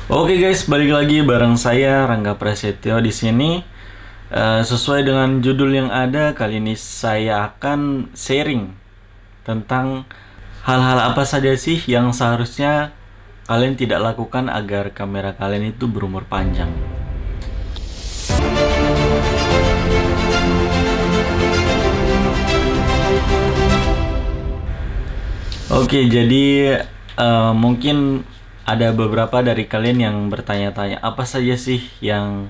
Oke guys, balik lagi bareng saya Rangga Prasetyo di sini. Sesuai dengan judul yang ada, kali ini saya akan sharing tentang hal-hal apa saja sih yang seharusnya kalian tidak lakukan agar kamera kalian itu berumur panjang. Oke, jadi mungkin ada beberapa dari kalian yang bertanya-tanya apa saja sih yang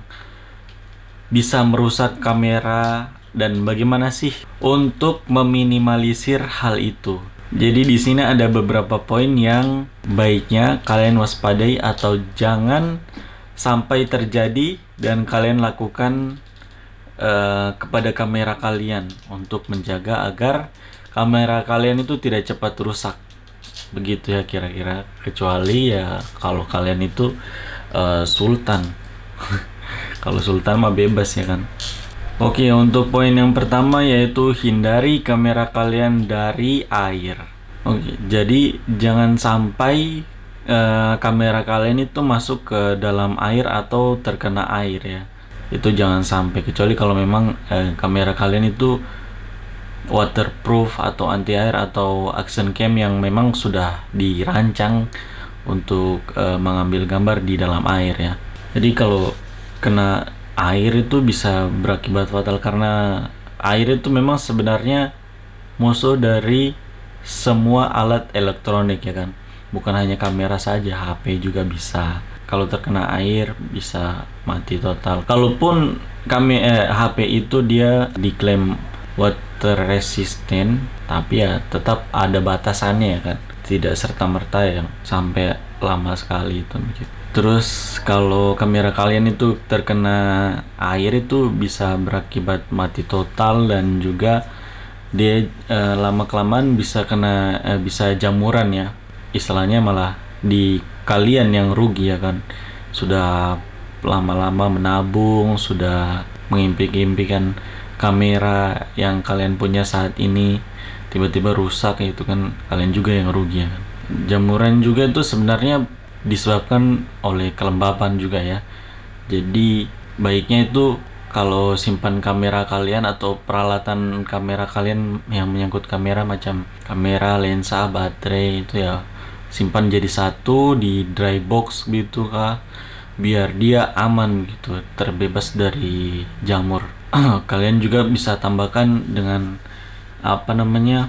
bisa merusak kamera dan bagaimana sih untuk meminimalisir hal itu. Jadi di sini ada beberapa poin yang baiknya kalian waspadai atau jangan sampai terjadi dan kalian lakukan kepada kamera kalian untuk menjaga agar kamera kalian itu tidak cepat rusak. Begitu ya kira-kira, kecuali ya kalau kalian itu sultan. Kalau sultan mah bebas ya kan. Oke, untuk poin yang pertama yaitu hindari kamera kalian dari air. Oke, jadi jangan sampai kamera kalian itu masuk ke dalam air atau terkena air ya. Itu jangan sampai, kecuali kalau memang kamera kalian itu waterproof atau anti air atau action cam yang memang sudah dirancang untuk mengambil gambar di dalam air ya. Jadi kalau kena air itu bisa berakibat fatal, karena air itu memang sebenarnya musuh dari semua alat elektronik ya kan. Bukan hanya kamera saja, HP juga bisa. Kalau terkena air bisa mati total. Kalaupun HP itu dia diklaim water resistant, tapi ya tetap ada batasannya ya kan. Tidak serta-merta yang sampai lama sekali itu. Terus kalau kamera kalian itu terkena air itu bisa berakibat mati total, dan juga dia lama kelamaan bisa bisa jamuran ya. Istilahnya malah di kalian yang rugi ya kan. Sudah lama-lama menabung, sudah mengimpi-impikan kamera yang kalian punya saat ini tiba-tiba rusak, itu kan kalian juga yang rugi ya kan. Jamuran juga itu sebenarnya disebabkan oleh kelembapan juga ya. Jadi baiknya itu kalau simpan kamera kalian atau peralatan kamera kalian yang menyangkut kamera, macam kamera, lensa, baterai, itu ya simpan jadi satu di dry box gitu kah, biar dia aman gitu, terbebas dari jamur. Kalian juga bisa tambahkan dengan apa namanya,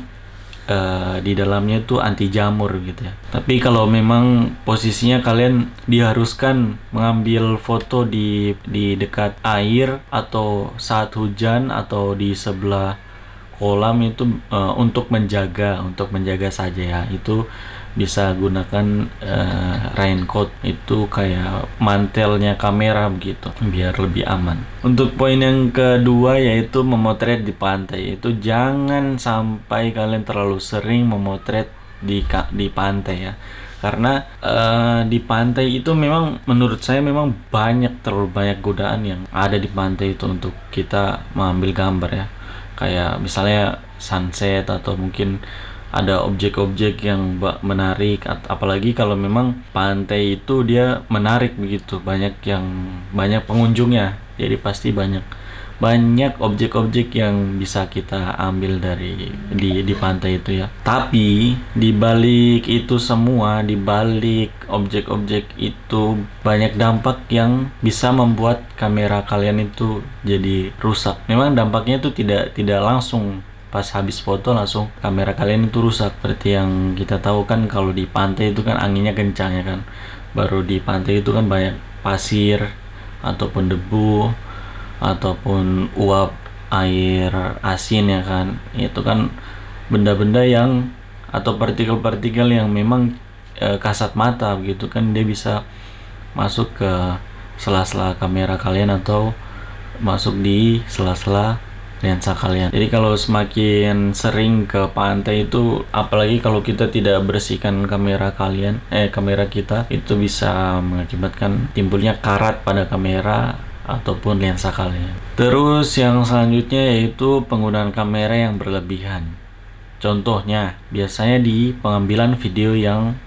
di dalamnya itu anti jamur gitu ya. Tapi kalau memang posisinya kalian diharuskan mengambil foto di dekat air atau saat hujan atau di sebelah kolam, itu untuk menjaga saja ya, itu bisa gunakan raincoat, itu kayak mantelnya kamera begitu, biar lebih aman. Untuk poin yang kedua yaitu memotret di pantai, itu jangan sampai kalian terlalu sering memotret di pantai ya, karena di pantai itu memang menurut saya memang terlalu banyak godaan yang ada di pantai itu untuk kita mengambil gambar ya. Kayak misalnya sunset, atau mungkin ada objek-objek yang menarik, apalagi kalau memang pantai itu dia menarik begitu, banyak pengunjungnya, jadi pasti banyak objek-objek yang bisa kita ambil dari di pantai itu ya. Tapi di balik itu semua, di balik objek-objek itu banyak dampak yang bisa membuat kamera kalian itu jadi rusak. Memang dampaknya itu tidak langsung pas habis foto langsung kamera kalian itu rusak. Seperti yang kita tahu kan, kalau di pantai itu kan anginnya kencang ya kan. Baru di pantai itu kan banyak pasir ataupun debu ataupun uap air asin ya kan. Itu kan benda-benda yang atau partikel-partikel yang memang kasat mata begitu kan, dia bisa masuk ke sela-sela kamera kalian atau masuk di sela-sela lensa kalian. Jadi kalau semakin sering ke pantai itu, apalagi kalau kita tidak bersihkan kamera kita, itu bisa mengakibatkan timbulnya karat pada kamera ataupun lensa kalian. Terus yang selanjutnya yaitu penggunaan kamera yang berlebihan. Contohnya biasanya di pengambilan video yang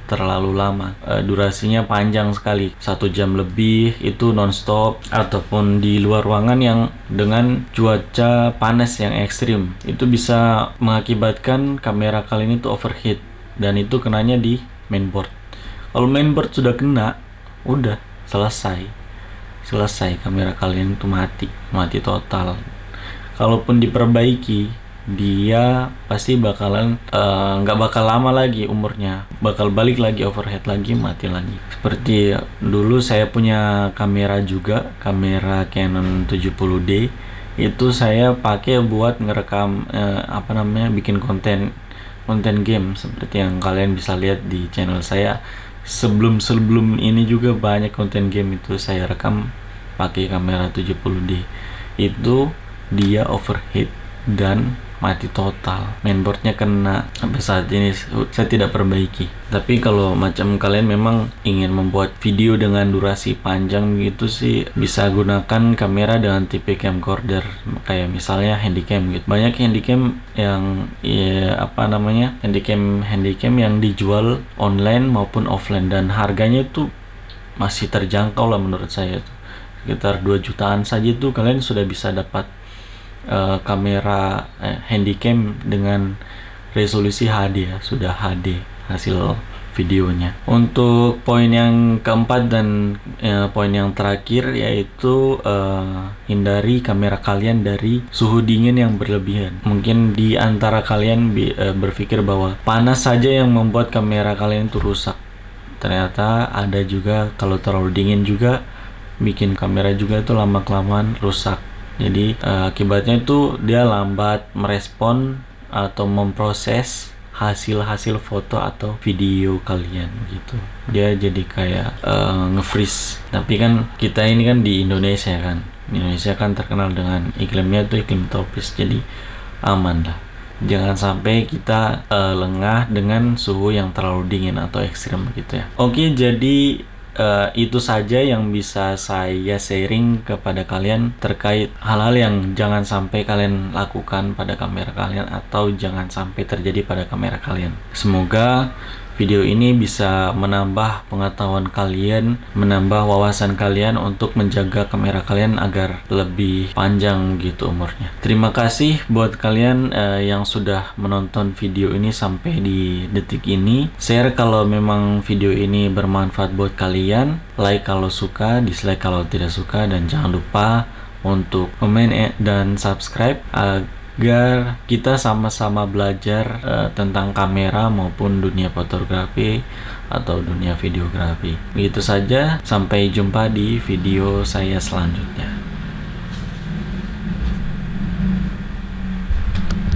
terlalu lama. Durasinya panjang sekali, 1 jam lebih itu nonstop, ataupun di luar ruangan yang dengan cuaca panas yang ekstrim, itu bisa mengakibatkan kamera kalian itu overheat, dan itu kenanya di mainboard. Kalau mainboard sudah kena, udah selesai kamera kalian itu mati total. Kalaupun diperbaiki, dia pasti bakalan nggak bakal lama lagi umurnya, bakal balik lagi overheat lagi, mati lagi. Seperti dulu saya punya kamera juga, kamera Canon 70D, itu saya pakai buat ngerekam bikin konten game, seperti yang kalian bisa lihat di channel saya. Sebelum ini juga banyak konten game itu saya rekam pakai kamera 70D. Itu dia overheat dan mati total, mainboardnya kena. Sampai saat ini saya tidak perbaiki. Tapi kalau macam kalian memang ingin membuat video dengan durasi panjang gitu sih, bisa gunakan kamera dengan tipe camcorder kayak misalnya handycam gitu. Banyak handycam yang handycam yang dijual online maupun offline, dan harganya itu masih terjangkau lah menurut saya tuh. Sekitar 2 jutaan saja tuh kalian sudah bisa dapat kamera handycam dengan resolusi HD ya, sudah HD hasil videonya. Untuk poin yang keempat dan poin yang terakhir, yaitu hindari kamera kalian dari suhu dingin yang berlebihan. Mungkin di antara kalian berpikir bahwa panas saja yang membuat kamera kalian itu rusak. Ternyata ada juga kalau terlalu dingin juga bikin kamera juga itu lama-kelamaan rusak. Jadi akibatnya itu dia lambat merespon atau memproses hasil foto atau video kalian gitu. Dia jadi kayak nge-freeze. Tapi kan kita ini kan di Indonesia kan. Indonesia kan terkenal dengan iklimnya itu iklim tropis, jadi aman lah. Jangan sampai kita lengah dengan suhu yang terlalu dingin atau ekstrim gitu ya. Oke, jadi itu saja yang bisa saya sharing kepada kalian terkait hal-hal yang jangan sampai kalian lakukan pada kamera kalian atau jangan sampai terjadi pada kamera kalian. Semoga video ini bisa menambah pengetahuan kalian, menambah wawasan kalian untuk menjaga kamera kalian agar lebih panjang gitu umurnya. Terima kasih buat kalian yang sudah menonton video ini sampai di detik ini. Share kalau memang video ini bermanfaat buat kalian, like kalau suka, dislike kalau tidak suka, dan jangan lupa untuk komen dan subscribe agar kita sama-sama belajar tentang kamera maupun dunia fotografi atau dunia videografi. Begitu saja, sampai jumpa di video saya selanjutnya.